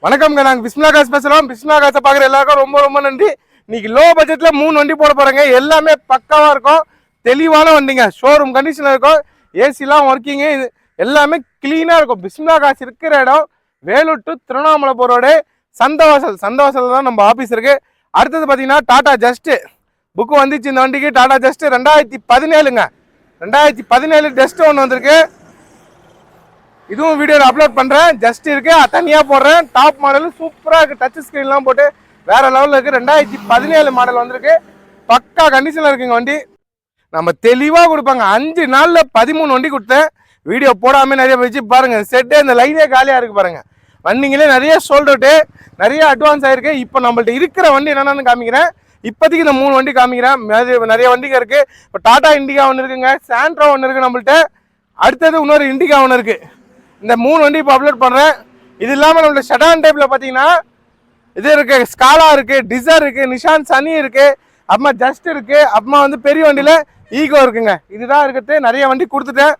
வணக்கம்ங்க. நாங்கள் பிஸ்மிலா காசு பேசுகிறோம். பிஸ்மிலா காசை பார்க்குற எல்லாருக்கும் ரொம்ப ரொம்ப நன்றி. இன்னைக்கு லோ பட்ஜெட்டில் 3 வண்டி போட போகிறேங்க. எல்லாமே பக்காவாக இருக்கும், தெளிவான வண்டிங்க. ஷோரூம் கண்டிஷனில் இருக்கும், ஏசிலாம் ஒர்க்கிங்கு, எல்லாமே க்ளீனாக இருக்கும். பிஸ்மிலா காசு இருக்கிற இடம் வேலூர் டு திருவண்ணாமலை போகிறோட சந்தவாசல் தான் நம்ம ஆஃபீஸ் இருக்குது. அடுத்தது பார்த்தீங்கன்னா டாடா ஜஸ்ட்டு புக்கு வந்துச்சு. இந்த வண்டிக்கு டாடா ஜஸ்ட்டு 2017ங்க. 2017 ஜஸ்ட்டு ஒன்று வந்திருக்கு. இதுவும் வீடியோவில் அப்லோட் பண்ணுறேன். ஜஸ்ட் இருக்கு, தனியாக போடுறேன். டாப் மாடல் சூப்பராக இருக்குது, டச் ஸ்க்ரீன்லாம் போட்டு வேற லெவலில் இருக்குது. 2017 மாடல் வந்திருக்கு, பக்கா கண்டிஷனில் இருக்குங்க வண்டி. நம்ம தெளிவாக கொடுப்பாங்க. 5 நாளில் 13 வண்டி கொடுத்தேன். வீடியோ போடாமல் நிறைய போயிடுச்சு பாருங்க. செட்டு இந்த லைனே காலியாக இருக்குது பாருங்க. வண்டிங்களே நிறைய சோல்ட் அவுட்டு, நிறைய அட்வான்ஸ் ஆயிருக்கு. இப்போ நம்மள்ட்ட இருக்கிற வண்டி என்னென்னு காமிக்கிறேன். இப்போதைக்கு இந்த 3 வண்டி காமிக்கிறேன். நிறைய வண்டிங்க இருக்குது. இப்போ டாடா இண்டிகா ஒன்று இருக்குங்க, சாண்ட்ரோ ஒன்று இருக்குது நம்மள்ட்ட. அடுத்தது இன்னொரு இண்டிகா ஒன்று இருக்குது. இந்த 3 வண்டி இப்போ அப்லோட் பண்ணுறேன். இது இல்லாமல் நம்மளோட ஷடான் டைப்பில் பார்த்தீங்கன்னா இது இருக்குது, ஸ்காலா இருக்குது, டிசர் இருக்குது, நிஷான் சனி இருக்குது, அப்புறமா ஜஸ்ட் இருக்குது, அப்புறமா வந்து பெரிய வண்டியில் ஈகோ இருக்குங்க. இதுதான் இருக்கிறது. நிறைய வண்டி கொடுத்துட்டேன்.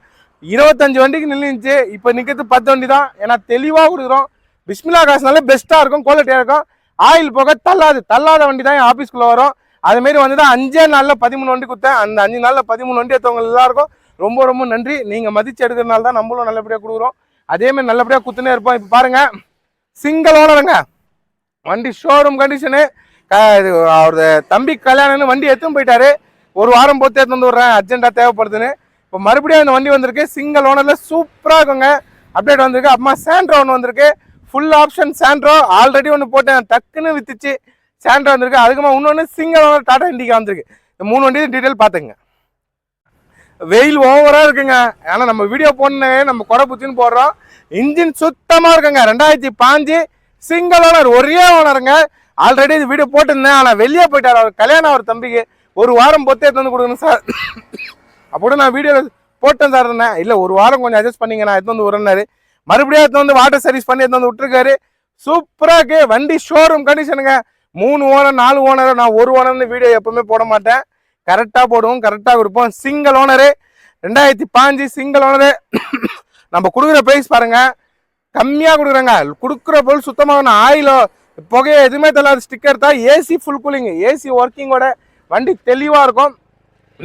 25 வண்டிக்கு நின்றுச்சு. இப்போ நிற்கிறது 10 வண்டி தான். ஏன்னா தெளிவாக கொடுக்குறோம். பிஸ்மிலா காசுனாலே பெஸ்ட்டாக இருக்கும், குவாலிட்டியாக இருக்கும். ஆயில் போக தள்ளாத வண்டி தான் என் ஆஃபீஸ்க்குள்ளே வரும். அதுமாரி வந்து தான் 5 நாளில் 13 வண்டி கொடுத்தேன். அந்த 5 நாளில் 13 வண்டி எடுத்தவங்க எல்லாருக்கும் ரொம்ப ரொம்ப நன்றி. நீங்கள் மதிச்சு எடுக்கிறதுனால தான் நம்மளும் நல்லபடியாக கொடுக்குறோம். அதேமாதிரி நல்லபடியாக குத்துனே இருப்போம். இப்போ பாருங்கள், சிங்கிள் ஓனருங்க வண்டி, ஷோரூம் கண்டிஷனு. அவரது தம்பி கல்யாணம்னு வண்டி எடுத்துன்னு போயிட்டாரு. ஒரு வாரம் போட்டு எடுத்து வந்து விட்றேன், அர்ஜென்ட்டாக தேவைப்படுதுன்னு. இப்போ மறுபடியும் அந்த வண்டி வந்திருக்கு. சிங்கிள் ஓனரில் சூப்பராக இருக்குங்க. அப்டேட் வந்திருக்கு. அப்புறமா சாண்ட்ரோ ஒன்று வந்திருக்கு, ஃபுல் ஆப்ஷன் சாண்ட்ரோ. ஆல்ரெடி ஒன்று போட்டேன், டக்குன்னு வித்துச்சு. சாண்ட்ரோ வந்திருக்கு. அதுக்குமா இன்னொன்று சிங்கிள் ஓனர் டாடா இண்டிகா வந்திருக்கு. இந்த 3 வண்டி டீட்டெயில் பார்த்துங்க. வெயில் ஓவரா இருக்குங்க. ஏன்னா நம்ம வீடியோ போடனே நம்ம கொடை புச்சின்னு போடுறோம். இன்ஜின் சுத்தமாக இருக்குங்க. 2005 சிங்கிள் ஓனர், ஒரே ஓனருங்க. ஆல்ரெடி இது வீடியோ போட்டிருந்தேன், ஆனால் வெளியே போயிட்டார். அவர் கல்யாணம், அவர் தம்பிக்கு. ஒரு வாரம் பொத்தே எடுத்து வந்து கொடுக்கணும் சார் அப்படி நான் வீடியோ போட்டேன் சார். இருந்தேன் இல்லை, ஒரு வாரம் கொஞ்சம் அட்ஜஸ்ட் பண்ணிங்க, நான் எடுத்து வந்து விடுறேன்னாரு. மறுபடியும் எடுத்து வந்து வாட்டர் சர்வீஸ் பண்ணி எடுத்து வந்து விட்டுருக்காரு. சூப்பராக இருக்கு வண்டி, ஷோரூம் கண்டிஷனுங்க. 3 owner 4 owner. நான் ஒரு ஓனர்னு வீடியோ எப்பவுமே போட மாட்டேன், கரெக்டாக போடுவோம், கரெக்டாக கொடுப்போம். Single owner, 2005 single owner. நம்ம கொடுக்குற ப்ரைஸ் பாருங்க, கம்மியாக கொடுக்குறாங்க. கொடுக்குற பொருள் சுத்தமாக ஆயிலோ புகையோ எதுவுமே தெரியல. ஸ்டிக்கர் தான். ஏசி ஃபுல் கூலிங், ஏசி ஒர்க்கிங்கோட வண்டி தெளிவாக இருக்கும்.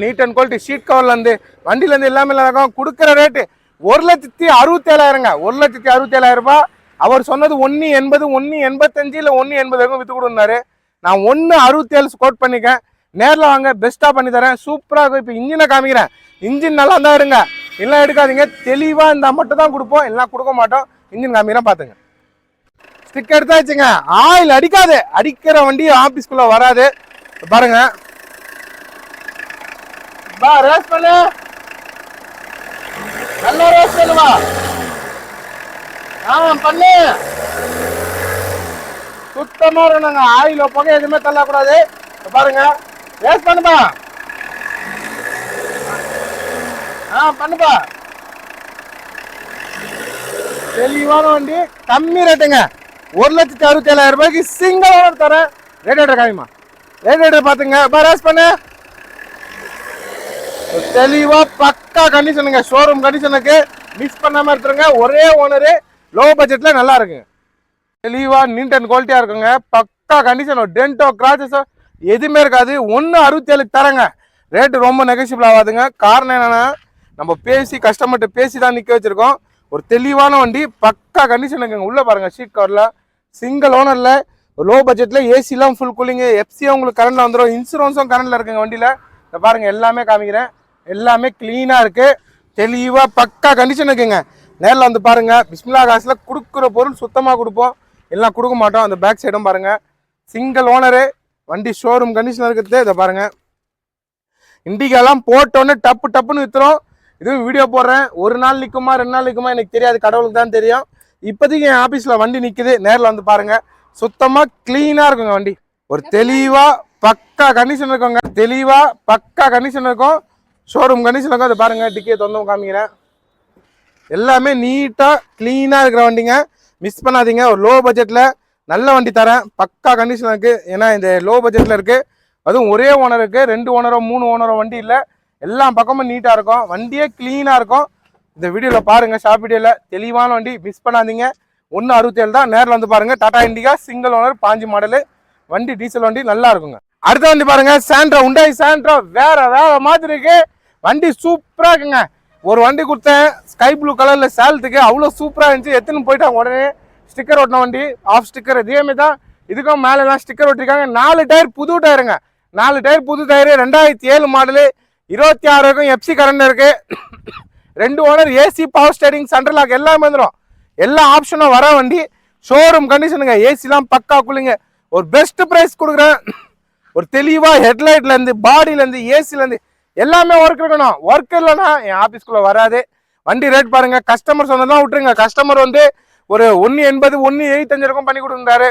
Neat and quality. ஷீட் கவர்லேருந்து வண்டியிலேருந்து எல்லாமே இருக்கும். கொடுக்குற ரேட்டு 1,67,000ங்க. 1,67,000 ரூபாய். அவர் சொன்னது 1,80, 1,85 இல்லை 1,80 வரைக்கும் விற்று கொடுனாரு. நான் 1,67 கோட் பண்ணிக்கேன். நேரில் வாங்க, பெஸ்ட்டாக பண்ணி தரேன். சூப்பராக இருக்கும். இப்போ இன்ஜினை காமிக்கிறேன். இன்ஜின் நல்லா இருந்தால் இருங்க, எல்லாம் எடுக்காதீங்க. தெளிவாக இருந்தால் மட்டும் தான் கொடுப்போம், எல்லாம் கொடுக்க மாட்டோம். இன்ஜின் காமிக்கிறேன், பார்த்துங்க. ஸ்டிக் எடுத்தாச்சுங்க. ஆயில் அடிக்காது, அடிக்கிற வண்டி ஆஃபீஸ்க்குள்ளே வராது. பாருங்க, பா ரேஸ் பண்ணு, நல்லா ரேஸ் பண்ணுவா. பண்ணு, சுத்தமாக இருக்கணுங்க. ஆயில புகை எதுவுமே தள்ளக்கூடாது. பாருங்க, ரேஸ் பண்ணுப்பா. பண்ணுப்பா. தெளிவான வண்டி, கம்மி ரேட்டுங்க. 1,67,000 ரூபாய்க்கு சிங்கிள் ஓனர் தரேன். ரேடியேட்டர் காமிமா, ரேடியேட்டர் பார்த்துங்க. ரேஸ் பண்ணு. தெளிவா பக்கா கண்டிஷனுங்க. ஷோரூம் கண்டிஷனுக்கு மிஸ் பண்ணாம எடுத்துருங்க. ஒரே ஓனரு, லோ பட்ஜெட்ல நல்லா இருக்குங்க. தெளிவா நீட் அண்ட் குவாலிட்டியா இருக்குங்க. பக்கா கண்டிஷன், டென்டோ கிராச்சஸோ எதுவுமே இருக்காது. 1,67 தரங்க. ரேட்டு ரொம்ப நெகோசியபிள் ஆகாதுங்க. காரணம் என்னன்னா, நம்ம பேசி கஸ்டமர்கிட்ட பேசி தான் நிற்க வச்சிருக்கோம். ஒரு தெளிவான வண்டி, பக்கா கண்டிஷன் இருக்குங்க. உள்ள பாருங்க, ஷீட் கவர்ல, சிங்கிள் ஓனர்ல, லோ பட்ஜெட்ல, ஏசிலாம் ஃபுல் கூலிங்கு, எஃப்சியும் உங்களுக்கு கரண்ட்ல வந்துடும். இன்சூரன்ஸும் கரண்ட்ல இருக்குங்க வண்டியில. இதை பாருங்க, எல்லாமே காமிக்கிறேன். எல்லாமே கிளீனா இருக்கு, தெளிவா பக்கா கண்டிஷன் இருக்குங்க. நேரில் வந்து பாருங்க. பிஸ்மிலா காசுல கொடுக்குற பொருள் சுத்தமாக கொடுப்போம், எல்லாம் கொடுக்க மாட்டோம். அந்த பேக் சைடும் பாருங்க, சிங்கிள் ஓனரு வண்டி, ஷோரூம் கண்டிஷன் இருக்குது. இதை பாருங்க, இண்டிகாலாம் போட்டோன்னே டப்புன்னு வித்துரும். இதுவும் வீடியோ போடுறேன். ஒரு நாள் நிற்குமா 2 நாள் நிற்குமா எனக்கு தெரியாது, கடவுளுக்கு தான் தெரியும். இப்போதைக்கு என் ஆஃபீஸில் வண்டி நிற்குது. நேரில் வந்து பாருங்க, சுத்தமாக க்ளீனாக இருக்குங்க வண்டி. ஒரு தெளிவாக பக்கா கண்டிஷன் இருக்குங்க. தெளிவாக பக்கா கண்டிஷன் இருக்கும், ஷோரூம் கண்டிஷன் இருக்கும். அதை பாருங்க, டிக்கெட் தொந்தவும் காமிக்கிறேன். எல்லாமே நீட்டாக க்ளீனாக இருக்கிற வண்டிங்க. மிஸ் பண்ணாதீங்க. ஒரு லோ பட்ஜெட்டில் நல்ல வண்டி தரேன், பக்கா கண்டிஷன் இருக்குது. ஏன்னா இந்த லோ பட்ஜெட்டில் இருக்குது, அதுவும் ஒரே ஓனர் இருக்குது. 2 ஓனரோ 3 ஓனரோ வண்டி இல்லை. எல்லா பக்கமும் நீட்டாக இருக்கும், வண்டியே க்ளீனாக இருக்கும். இந்த வீடியோவில் பாருங்கள், ஷாப் வீடியோவில் தெளிவான வண்டி, மிஸ் பண்ணாதீங்க. 167 தான். நேரில் வந்து பாருங்க. Tata Indica single owner 5 model வண்டி, டீசல் வண்டி நல்லா இருக்குங்க. அடுத்த வண்டி பாருங்க, சாண்ட்ரோ, உண்டாய் சாண்ட்ரோ. வேற மாதிரி இருக்கு வண்டி, சூப்பரா இருக்குங்க. ஒரு வண்டி கொடுத்தேன் ஸ்கை ப்ளூ கலர்ல சேலத்துக்கு, அவ்வளோ சூப்பரா இருந்துச்சு. எத்தனை போயிட்டாங்க உடனே. ஸ்டிக்கர் ஒட்டின வண்டி, ஆஃப் ஸ்டிக்கர். இதேமாரி தான் இதுக்கும் மேலெல்லாம் ஸ்டிக்கர் ஒட்டிருக்காங்க. 4 டயர் புது டயருங்க. 4 டயர் புது டயரு. 2007 மாடலு, 26 எஃப்சி கரண்ட் இருக்கு. 2 owner, AC, power steering, central lock எல்லாமே வந்துடும். எல்லா ஆப்ஷனும் வர வண்டி. ஷோரூம் கண்டிஷனுங்க. ஏசிலாம் பக்கா கூலிங்க. ஒரு பெஸ்ட் பிரைஸ் கொடுக்குறேன். ஒரு தெளிவா ஹெட்லைட்ல இருந்து, பாடியில இருந்து, ஏசில இருந்து எல்லாமே ஒர்க் இருக்கணும். ஒர்க் இல்லைன்னா என் ஆபீஸ்க்குள்ள வராது. வண்டி ரேட் பாருங்க, கஸ்டமர் சொன்னதான் விட்டுருங்க. கஸ்டமர் வந்து ஒரு 180, 175 இருக்கும் பண்ணி கொடுக்குறாரு.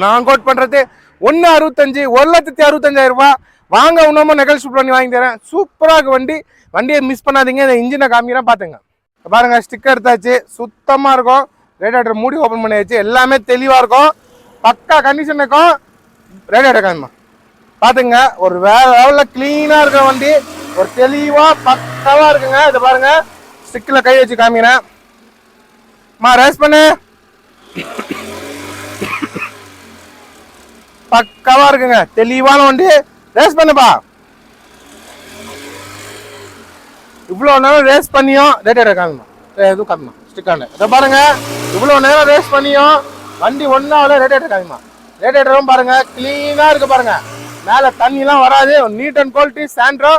நான் கோட் பண்றது 165, 1,65,000 ரூபாய். வாங்க, இன்னமும் நெகல்ஷிப் பண்ணி வாங்கி தரேன். சூப்பரா இருக்கு வண்டி. வண்டியை மிஸ் பண்ணாதீங்க. இந்த இன்ஜினை காமிக்கிறேன் பாத்துங்க. பாருங்க, ஸ்டிக்கர் எடுத்தாச்சு, சுத்தமா இருக்கும். ரேடியேட்டர் மூடி ஓபன் பண்ணியாச்சு, எல்லாமே தெளிவா இருக்கும். பக்கா கண்டிஷன் இருக்கும். ரேடியேட்டர் காமிமா பாத்துங்க. ஒரு வேற லெவல்ல கிளீனா இருக்கிற வண்டி, ஒரு தெளிவா பக்காவா இருக்குங்க. இது பாருங்க, ஸ்டிக்ல கை வச்சு காமிக்கிறேன். ரேஸ் பண்ணு. பக்காவா இருக்குங்க, தெளிவான வண்டி. ரேஸ் பண்ணுப்பா. இவ்வளவு நேரம் ரேஸ் பண்ணியும் ரேடியேட்டர் காமிமா, எதுவும் காமிமா ஸ்டிக்கான. இதை பாருங்க, இவ்வளவு நேரம் ரேஸ் பண்ணியும் வண்டி ஒன்னாவில். ரேடியேட்டர் காமிமா. ரேடியேட்டரும் பாருங்க, கிளீனா இருக்கு பாருங்க. மேல தண்ணி எல்லாம் வராது. நீட் அண்ட் குவாலிட்டி சாண்ட்ரோ,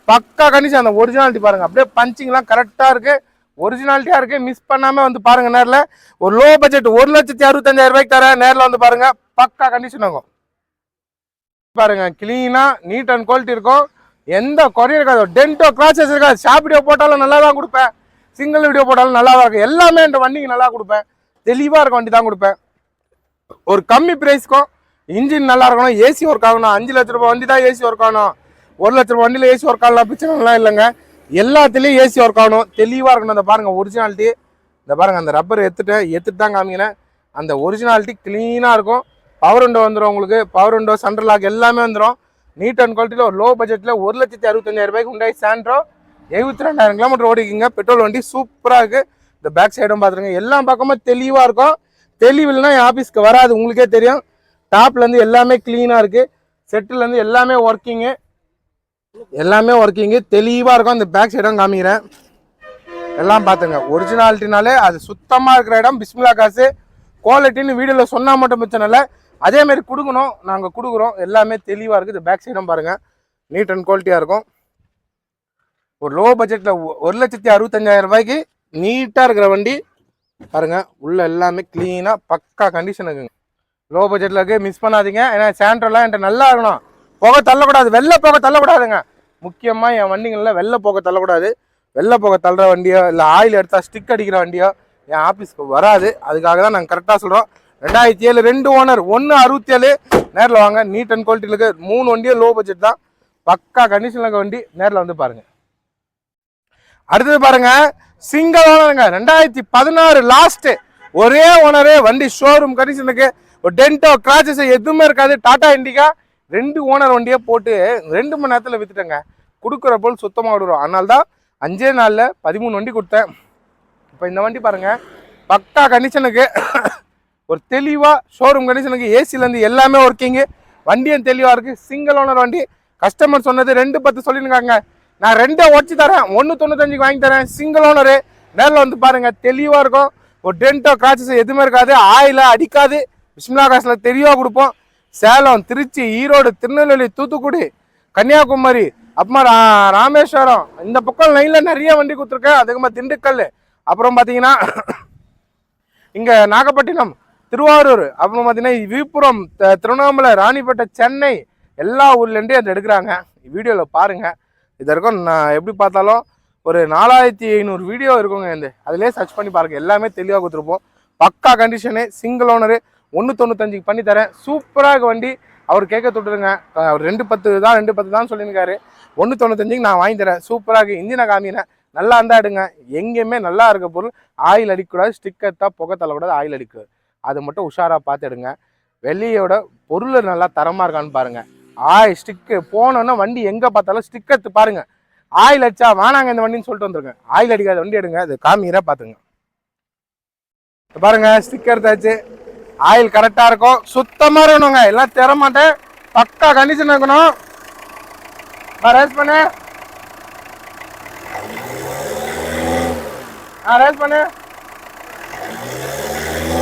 பக்கா கண்டிஷன். அந்த ஒரிஜினாலிட்டி பாருங்க, அப்படியே பஞ்சிங் எல்லாம் கரெக்டா இருக்கு, ஒரிஜினாலிட்டியா இருக்கு. மிஸ் பண்ணாம வந்து பாருங்க. நேரில் ஒரு லோ பட்ஜெட் 1,65,000 ரூபாய்க்கு தர. நேரில் வந்து பாருங்க, பக்கா கண்டிஷன் ஆகும். பாருங்க, கிளீனா நீட் அண்ட் குவாலிட்டி இருக்கும். எந்த குறையும் இருக்காது. டென்டோ கிராச்சஸ் இருக்காது. ஷாப் வீடியோ போட்டாலும் நல்லா தான் கொடுப்பேன், சிங்கிள் வீடியோ போட்டாலும் நல்லா தான் இருக்கும். எல்லாமே இந்த வண்டிக்கு நல்லா கொடுப்பேன். தெளிவா இருக்க வண்டி தான் கொடுப்பேன். ஒரு கம்மி பிரைஸ்க்கும் இன்ஜின் நல்லா இருக்கணும், ஏசி ஒர்க் ஆகணும். 5 லட்ச ரூபாய் வண்டி தான் ஏசி ஒர்க் ஆகணும். 1 லட்ச ரூபாய் வண்டியில் ஏசி ஒர்க் ஆகலாம், பிரச்சனைலாம் இல்லைங்க. எல்லாத்துலேயும் ஏசி ஒர்க் ஆகணும், தெளிவாக இருக்கணும். இந்த பாருங்க ஒரிஜினாலிட்டி. இந்த பாருங்க, அந்த ரப்பர் எடுத்துட்டு தான் காமிக்கிறேன். அந்த ஒரிஜினாலிட்டி கிளீனாக இருக்கும். பவர் விண்டோ வந்துடும் உங்களுக்கு. பவர் விண்டோ, சென்ட்ரல் லாக் எல்லாமே வந்துடும். நீட் அண்ட் குவாலிட்டியில் ஒரு லோ பட்ஜெட்டில் 1,65,000 ரூபாய்க்கு உண்டாய் சாண்ட்ரோ. 72,000 கிலோமீட்டர் ஓடிக்கிங்க. பெட்ரோல் வண்டி சூப்பராக இருக்குது. இந்த பேக் சைடும் பார்த்துருங்க, எல்லா பக்கமும் தெளிவாக இருக்கும். தெளிவில்னா என் ஆஃபீஸ்க்கு வராது, உங்களுக்கே தெரியும். டாப்லேருந்து எல்லாமே கிளீனாக இருக்குது. செட்டுலேருந்து எல்லாமே ஒர்க்கிங்கு, தெளிவாக இருக்கும். இந்த பேக் சைடும் காமிக்கிறேன், எல்லாம் பார்த்துங்க. ஒரிஜினாலிட்டினாலே அது சுத்தமாக இருக்கிற இடம். பிஸ்மில்லா காசு. குவாலிட்டின்னு வீடியோவில் சொன்னால் மட்டும் பிரச்சனை இல்லை, அதேமாரி கொடுக்கணும், நாங்கள் கொடுக்குறோம். எல்லாமே தெளிவாக இருக்குது. இந்த பேக் சைடும் பாருங்கள், நீட் அண்ட் குவாலிட்டியாக இருக்கும். ஒரு லோ பட்ஜெட்டில் 1,65,000 ரூபாய்க்கு நீட்டாக இருக்கிற வண்டி பாருங்கள். உள்ள எல்லாமே க்ளீனாக பக்கா கண்டிஷன் இருக்குங்க. லோ பட்ஜெட்டில் இருக்குது, மிஸ் பண்ணாதீங்க. ஏன்னா சாண்ட்ரோலாம் என்கிட்ட நல்லா இருக்கணும். புகை தள்ளக்கூடாது, வெள்ளை புகை தள்ளக்கூடாதுங்க. முக்கியமாக என் வண்டிகளில் வெள்ளை புகை தள்ளக்கூடாது. வெள்ளை புகை தள்ளுற வண்டியோ இல்லை ஆயில் எடுத்தால் ஸ்டிக் அடிக்கிற வண்டியோ என் ஆஃபீஸ்க்கு வராது. அதுக்காக தான் நாங்கள் கரெக்டாக சொல்கிறோம். 2007 2 ஓனர், 167. நேரில் வாங்க. நீட் அண்ட் குவாலிட்டியில் இருக்குது. 3 வண்டியும் லோ பட்ஜெட் தான், பக்கா கண்டிஷனில் இருக்க வண்டி. நேரில் வந்து பாருங்கள். அடுத்தது பாருங்க, சிங்கிள் ஓனருங்க. 2016 லாஸ்ட், ஒரே ஓனரு. வண்டி ஷோரூம் கண்டிஷனுக்கு. ஒரு டென்டோ கிராச்சஸ் எதுவுமே இருக்காது. டாடா இண்டிகா 2 ஓனர் வண்டியை போட்டு 2 மணி நேரத்தில் வித்துட்டேங்க. கொடுக்குற போல் சுத்தமாக விடுறோம். அதனால தான் 5 நாளில் 13 வண்டி கொடுத்தேன். இப்போ இந்த வண்டி பாருங்க, பக்கா கண்டிஷனுக்கு. ஒரு தெளிவாக ஷோரூம் கண்டிஷனுக்கு. ஏசிலேருந்து எல்லாமே ஒர்க்கிங்கு. வண்டியும் தெளிவாக இருக்குது. சிங்கிள் ஓனர் வண்டி. கஸ்டமர் சொன்னது 2,10 சொல்லியிருக்காங்க. நான் 2 உடச்சி தரேன், 1,95 வாங்கி தரேன். Single owner. நேரில் வந்து பாருங்கள், தெளிவாக இருக்கும். ஒரு டென்டோ கிராச்சஸ் எதுவுமே இருக்காது. ஆயில அடிக்காது. பிஸ்மில்லா காசில் தெளிவாக கொடுப்போம். சேலம், திருச்சி, ஈரோடு, திருநெல்வேலி, தூத்துக்குடி, கன்னியாகுமரி, அப்புறமா ராமேஸ்வரம், இந்த பக்கம் லைனில் நிறைய வண்டி கொடுத்துருக்கேன். அதுக்கப்புறமா திண்டுக்கல், அப்புறம் பார்த்தீங்கன்னா இங்கே நாகப்பட்டினம், திருவாரூர், அப்புறம் பார்த்தீங்கன்னா விழுப்புரம், திருவண்ணாமலை, ராணிப்பேட்டை, சென்னை, எல்லா ஊர்லேருந்தே அதை எடுக்கிறாங்க. வீடியோவில் பாருங்கள். இது இருக்கும். நான் எப்படி பார்த்தாலும் ஒரு 4,500 வீடியோ இருக்குங்க. அதிலே சர்ச் பண்ணி பாருங்கள். எல்லாமே தெளிவாக கொடுத்துருப்போம். பக்கா கண்டிஷனு. Single owner. 1,95 பண்ணி தரேன். சூப்பராக இருக்க வண்டி. அவர் கேட்க தொட்டுருங்க. அவர் 2,10 தான் சொல்லியிருக்காரு. 1,95 நான் வாங்கி தரேன். சூப்பராக இருக்குது. இன்ஜினை காமிக்கிறேன், நல்லா இருந்தால் எடுங்க. எங்கேயுமே நல்லா இருக்க பொருள். ஆயில் அடிக்கக்கூடாது, ஸ்டிக்கர் தான் புகை தள்ளக்கூடாது, ஆயில் அடிக்கூடாது. அது மட்டும் உஷாராக பார்த்து எடுங்க. வெளியோட பொருள் நல்லா தரமாக இருக்கான்னு பாருங்கள். ஸ்டிக்கு போனோன்னா வண்டி எங்கே பார்த்தாலும் ஸ்டிக்கர் பாருங்கள். ஆயில் அடிச்சா வானாங்க இந்த வண்டின்னு சொல்லிட்டு வந்துருங்க. ஆயில் அடிக்காத வண்டி எடுங்க. அது காமிக்கிறேன், பார்த்துங்க. பாருங்க ஸ்டிக்கர் தாச்சு, ஆயில் கரெக்டா இருக்கும், சுத்தமா இருக்கணுங்க, எல்லாம் தர மாட்டேன், பக்கா கண்டிஷன் இருக்கணும். ரேஸ் பண்ணு, ரேஸ் பண்ணு.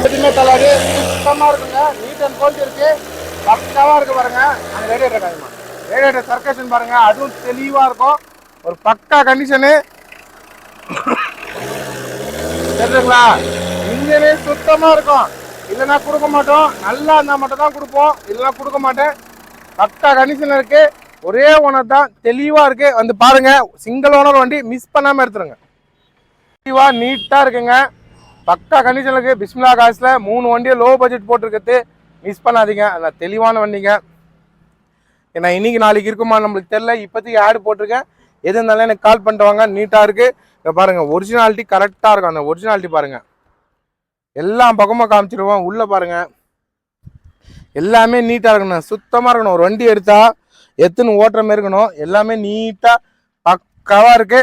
எதுவுமே தள்ளாது, சுத்தமா இருக்குங்க, நீட் அண்ட் குவாலிட்டி இருக்கு, பக்காவா இருக்கு. பாருங்க அந்த ரேடியேட்டர் காயுமா, ரேடியேட்டர் சர்க்கேஷன் பாருங்க, அதுவும் தெளிவா இருக்கும், ஒரு பக்கா கண்டிஷனு. தெரியுங்களா, இன்ஜினே சுத்தமா இருக்கும், இல்லைன்னா கொடுக்க மாட்டோம், நல்லா இருந்தா மட்டும் தான் கொடுப்போம், இல்லைன்னா கொடுக்க மாட்டேன். பக்கா கண்டிஷன் இருக்கு, ஒரே ஓனர் தான், தெளிவா இருக்கு. வந்து பாருங்க, சிங்கிள் ஓனர் வண்டி மிஸ் பண்ணாம எடுத்துருங்க. தெளிவா நீட்டா இருக்குங்க, பக்கா கண்டிஷன் இருக்கு. பிஸ்மில்லா காசுல 3 வண்டியை லோ பட்ஜெட் போட்டிருக்கிறது, மிஸ் பண்ணாதீங்க. அதான் தெளிவான வண்டிங்க. ஏன்னா இன்னைக்கு நாளைக்கு இருக்குமா நம்மளுக்கு தெரியல, இப்போதைக்கு ஆடு போட்டிருக்கேன், எது இருந்தாலும் எனக்கு கால் பண்ணிட்டு வாங்க. நீட்டா இருக்கு பாருங்க, ஒரிஜினாலிட்டி கரெக்டா இருக்கும். அந்த ஒரிஜினாலிட்டி பாருங்க, எல்லா பக்கமும் காமிச்சிருவோம். உள்ள பாருங்க, எல்லாமே நீட்டா இருக்கணும், சுத்தமா இருக்கணும். ஒரு வண்டி எடுத்தா எத்துன்னு ஓட்டுற மாதிரி இருக்கணும், எல்லாமே நீட்டா பக்காவா இருக்கு.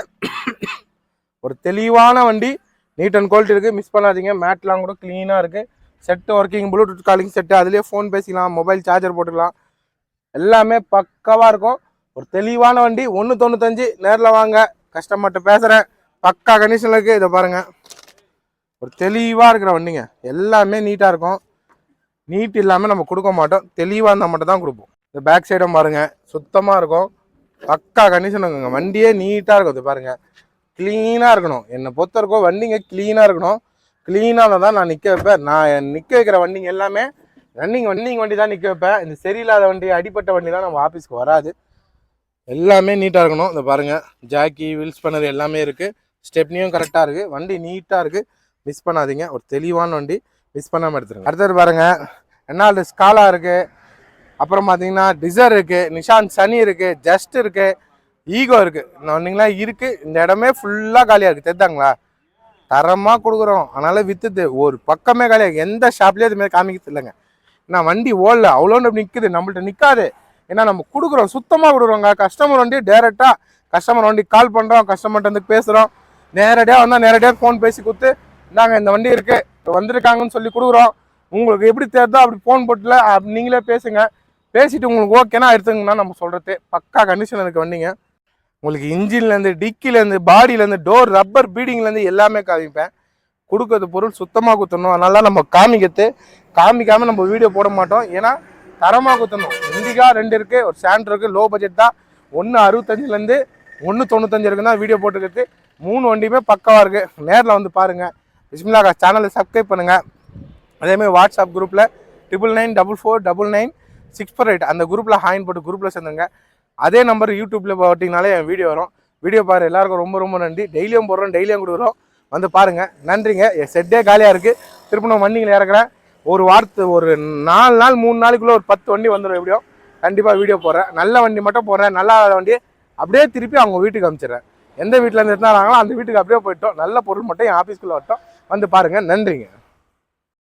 ஒரு தெளிவான வண்டி, நீட் அண்ட் குவாலிட்டி இருக்கு, மிஸ் பண்ணாதீங்க. மேட்லாம் கூட கிளீனா இருக்கு, set working, Bluetooth calling set, அதுலேயே ஃபோன் பேசிக்கலாம், மொபைல் சார்ஜர் போட்டுக்கலாம், எல்லாமே பக்காவா இருக்கும். ஒரு தெளிவான வண்டி. 195 நேரில் வாங்க, கஸ்டமர்கிட்ட பேசுகிறேன், பக்கா கண்டிஷனில் இருக்குது. இதை பாருங்க, ஒரு தெளிவாக இருக்கிற வண்டிங்க, எல்லாமே நீட்டாக இருக்கும். நீட் இல்லாமல் நம்ம கொடுக்க மாட்டோம், தெளிவாக இருந்தால் மட்டும் தான் கொடுப்போம். இந்த பேக் சைடும் பாருங்க, சுத்தமாக இருக்கும், பக்கா கண்டிஷன் இருக்குங்க, வண்டியே நீட்டாக இருக்கும். இது பாருங்க, க்ளீனாக இருக்கணும். என்னை பொறுத்த வரைக்கும் வண்டிங்க க்ளீனாக இருக்கணும், க்ளீனாக தான் நான் நிற்க வைப்பேன். நான் நிற்க வைக்கிற வண்டிங்க எல்லாமே ரன்னிங் வண்டி தான் நிற்க வைப்பேன். இந்த சரியில்லாத வண்டி, அடிப்பட்ட வண்டி தான் நம்ம ஆஃபீஸ்க்கு வராது. எல்லாமே நீட்டாக இருக்கணும். இந்த பாருங்கள், ஜாக்கி வீல்ஸ் பண்ணது எல்லாமே இருக்குது, ஸ்டெப்னியும் கரெக்டாக இருக்குது, வண்டி நீட்டாக இருக்குது, மிஸ் பண்ணாதீங்க. ஒரு தெளிவான வண்டி, மிஸ் பண்ணாமல் எடுத்துருங்க. அடுத்தது பாருங்கள், ரெனால்டு ஸ்காலா இருக்குது, அப்புறம் பார்த்தீங்கன்னா டிசர் இருக்குது, நிஷான் சனி இருக்குது, ஜஸ்ட் இருக்குது, ஈகோ இருக்குது, இந்த வண்டிங்களாம் இருக்குது. இந்த இடமே ஃபுல்லாக காலியாக இருக்குது, தெரிந்தாங்களா, தரமாக கொடுக்குறோம். அதனால் விற்றுது ஒரு பக்கமே காலியாக, எந்த ஷாப்லேயும் இதுமாதிரி காமிக்கிறது இல்லைங்க. நான் வண்டி ஓடல, அவ்வளோன்னு நிற்குது, நம்மள்ட்ட நிற்காது. ஏன்னா நம்ம கொடுக்குறோம், சுத்தமாக கொடுக்குறோங்க. கஸ்டமர் வண்டி டேரெக்டாக கஸ்டமர் வண்டி கால் பண்ணுறோம், கஸ்டமர்கிட்ட வந்து பேசுகிறோம், நேரடியாக வந்தால் நேரடியாக ஃபோன் பேசி கொடுத்து, இந்தாங்க இந்த வண்டி இருக்குது வந்திருக்காங்கன்னு சொல்லி கொடுக்குறோம். உங்களுக்கு எப்படி தேர்தோ அப்படி ஃபோன் போட்டுல நீங்களே பேசுங்க, பேசிட்டு உங்களுக்கு ஓகேனா எடுத்துங்கன்னா நம்ம சொல்கிறது பக்கா கண்டிஷன் இருக்குது வண்டிங்க. உங்களுக்கு இன்ஜின்லேருந்து, டிக்கிலேருந்து, பாடியிலேருந்து, டோர் ரப்பர் பீடிங்லேருந்து எல்லாமே காமிப்பேன். கொடுக்குறது பொருள் சுத்தமாக குத்தணும், அதனால நம்ம காமிக்காமல் நம்ம வீடியோ போட மாட்டோம். ஏன்னா தரமாக குத்தணும். இண்டிகா 2 இருக்குது, ஒரு சாண்ட் இருக்குது, லோ பட்ஜெட் தான். 165லேருந்து 195 இருக்குன்னு தான் வீடியோ போட்டுக்கிறது. 3 வண்டியுமே பக்காவாக இருக்குது. நேரில் வந்து பாருங்கள். பிஸ்மில்லா காஸ் சேனலை சப்ஸ்கிரைப் பண்ணுங்கள். அதேமாதிரி வாட்ஸ்அப் குரூப்பில் 9944999648 அந்த குரூப்பில் ஹாயின் போட்டு குரூப்பில் சேர்ந்துங்க. அதே நம்பர் யூடியூப்பில் போட்டிங்கனாலே என் வீடியோ வரும். வீடியோ பாரு, எல்லாருக்கும் ரொம்ப ரொம்ப நன்றி. டெய்லியும் போடுறோம், டெய்லியும் கொடுக்குறோம், வந்து பாருங்கள். நன்றிங்க. என் செட்டே காலியாக இருக்குது, திரும்ப நான் வண்டிங்களை இறக்குறேன். ஒரு வாரத்து ஒரு 4 நாள் 3 நாளைக்குள்ளே ஒரு 10 வண்டி வந்துடும். எப்படியோ கண்டிப்பாக வீடியோ போடுறேன். நல்ல வண்டி மட்டும் போடுறேன், நல்லா வண்டி அப்படியே திருப்பி அவங்க வீட்டுக்கு அனுப்பிச்சிடுறேன். எந்த வீட்டில் இருந்து எடுத்தாங்களோ அந்த வீட்டுக்கு அப்படியே போயிட்டோம். நல்ல பொருள் மட்டும் என் ஆஃபீஸ்க்குள்ளே வரட்டும், வந்து பாருங்கள். நன்றிங்க.